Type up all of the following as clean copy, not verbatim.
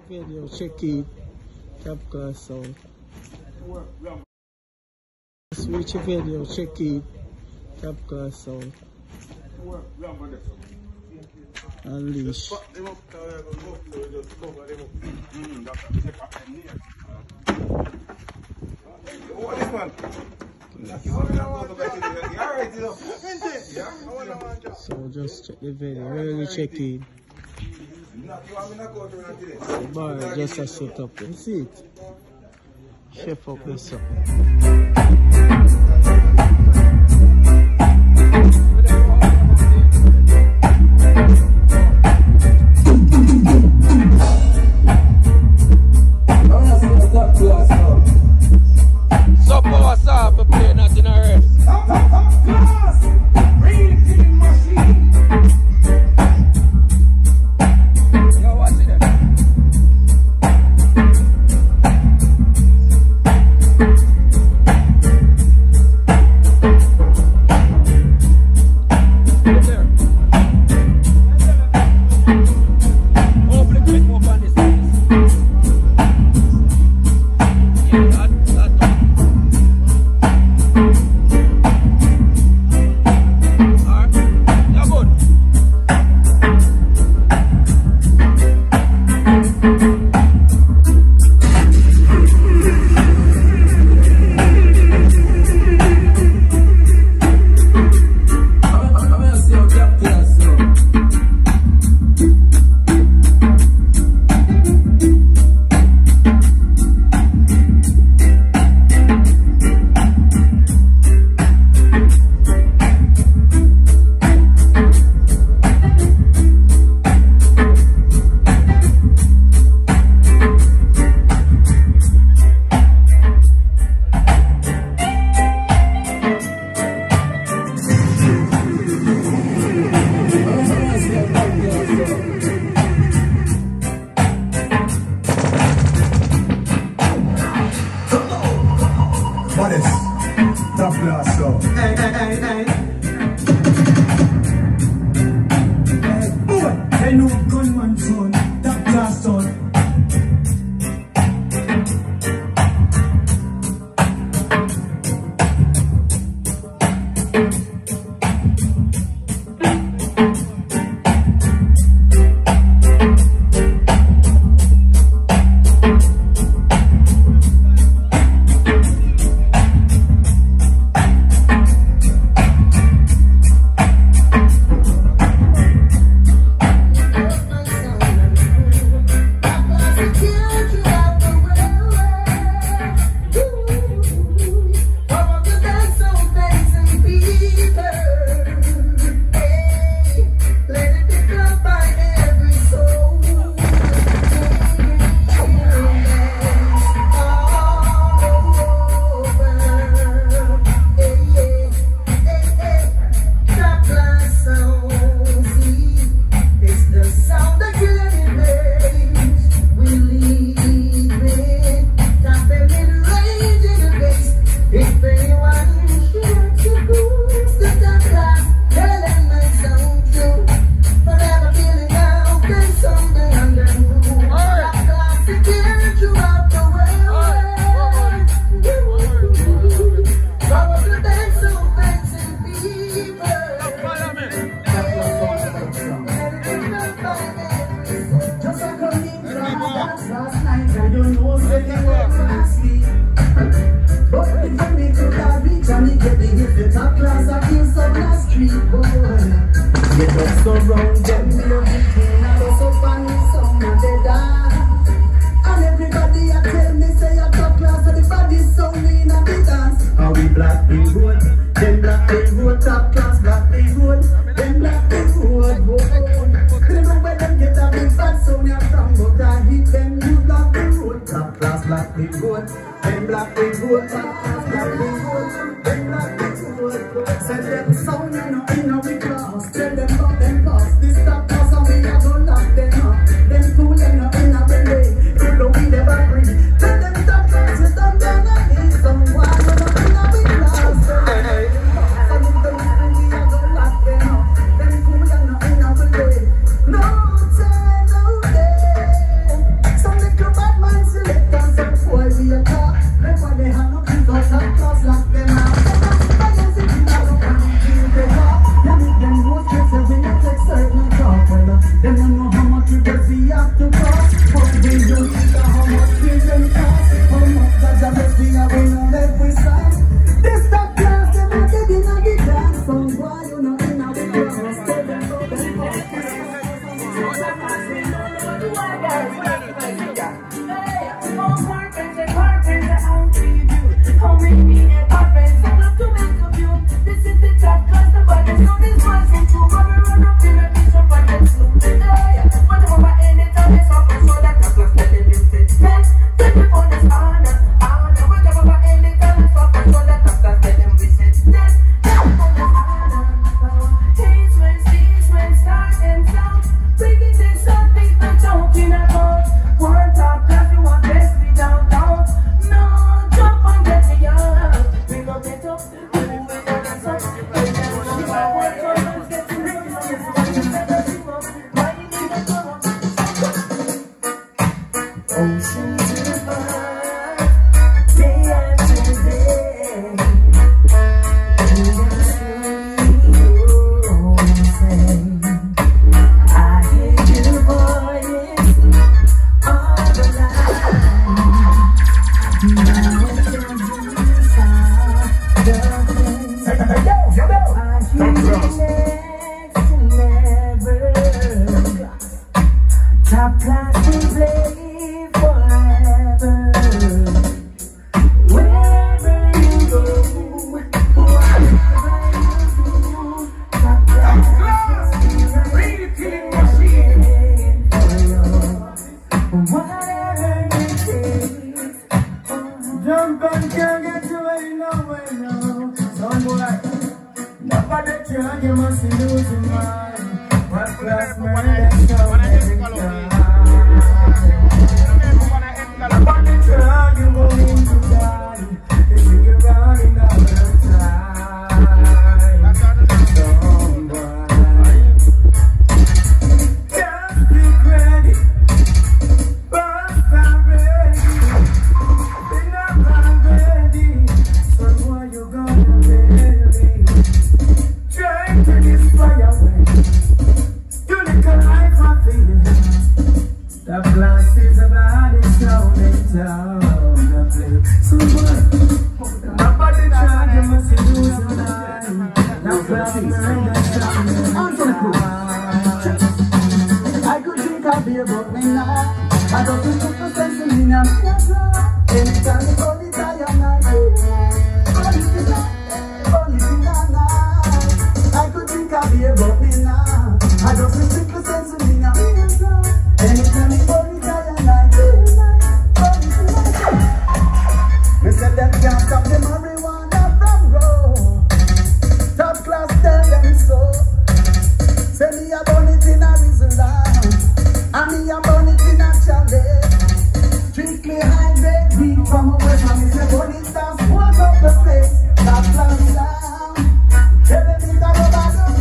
Video, check it. Topclass sound. Switch video, check it. Topclass sound. Unleash. So just check the video, really check it. The bar just a set up. You see it? Chef up this up. So what's up? We play nothing already. Topclass! Real killing machine! Yo, watch it. Topclass, so. Hey. Boy, they know gunman son, Topclass son. big goat. Them black big goat, black big goat. Them black big goat. Say them sound you know in our class. Tell them about them boss. This Topclass and we a go lock them up. Them fool them not in our way. You know we never bring. Tell them Topclass you don't done a need someone you know in our class. Some of them we a go lock them up. Them fool them not in our way. No time, no day. Some little bad man select and some boy we a talk. Remember they have no because Topclass lock them out. Them don't know how much we get we have to cost. But they don't know how much we can cost. How much that the best we have we know that we stop. This Topclass, them are dead in a big dance. Some why you know in a big dance. Tell them so them how many and perfect, so love to make of you. This is the Topclass, the body, so this one's into run up in a piece of fun. Whatever my anytime is up, so that Topclass let them use it. Take it for this honor. Whatever my anytime is up, so that Topclass let them visit. Take it for this honor. East, west, start and south. Bringing this something I'm talking about. One Topclass, you want best me downtown. No, jump on get me out. We gon' get up, we gon' dance up. We gon' work on us, get to real. Oceans divide, day after day. I hear your voice all the line. Now it comes inside the place. I hear next to never. Topclass will play forever. Wherever you go, whatever you do, Topclass really killing machine for you. Whatever it takes. Jump and can't get away no. Some boy, nobody try, you must lose your mind. Topclass man, let's go every time. Nobody try, you going to die. If you get around another time. Don't worry. Just be ready. But I'm ready. Be not ready. So what you gonna really try to inspire me? You look alive, I feel. Topclass is about it, slowing down the place. So what? Nobody tried, you must lose your life. Topclass is I could think I'll be about me now. I don't think it's the sense of me now. Anytime you go, it's I am not I could think I'll be about me now. I don't think it's the sense of me now. Anytime you go, it's I am not me said them can't stop the marijuana from grow. Topclass tell them so. Say me a burn it in a reason land. And me a burn it in a challenge. Strictly high grade weed from away from me. Say burn it down, smoke up the place. Topclass down. Tell them it's a rubber down.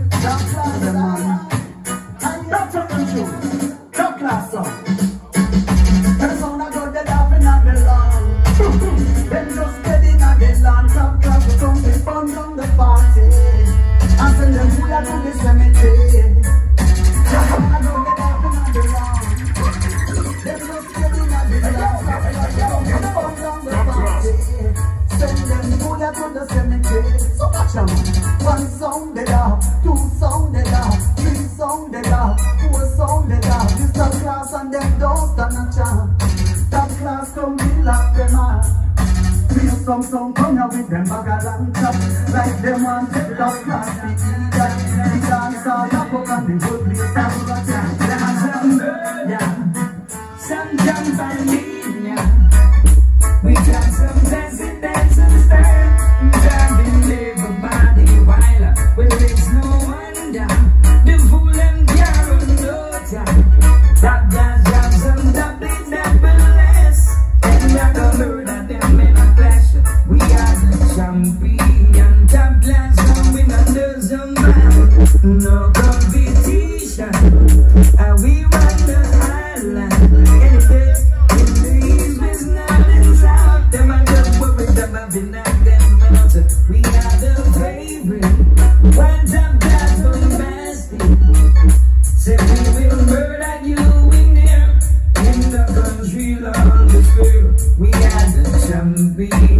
Topclass down. And you're talking true. Topclass song. And so I got the laughing at the lawn. Then just steady at the land. Topclass will come to burn down the party. And send them food to the cemetery. Just so I got the laughing at the lawn. Then just steady at the land. Topclass will come to burn down the party. Send them food to the cemetery. So watch them. One song they laugh, two song they laugh, three song they laugh, four song they laugh. This Topclass and them don't stand a chance. Topclass come we lock them out. Feel some song come here with them bag a long top. Like them want to Topclass the idiot. The dance all up and the good place. Yeah. Some jump Top class jobs and top is less. And we are gonna murder them in a clash. We are the champion. Top class and we not lose a man. No competition. And we run the island. Any day, in the east, west, north and south. Them and just worry them and be knock them out. We are the favorite. One top class for the master. Say we will murder you in here. In the country long the spirit. We are the champion.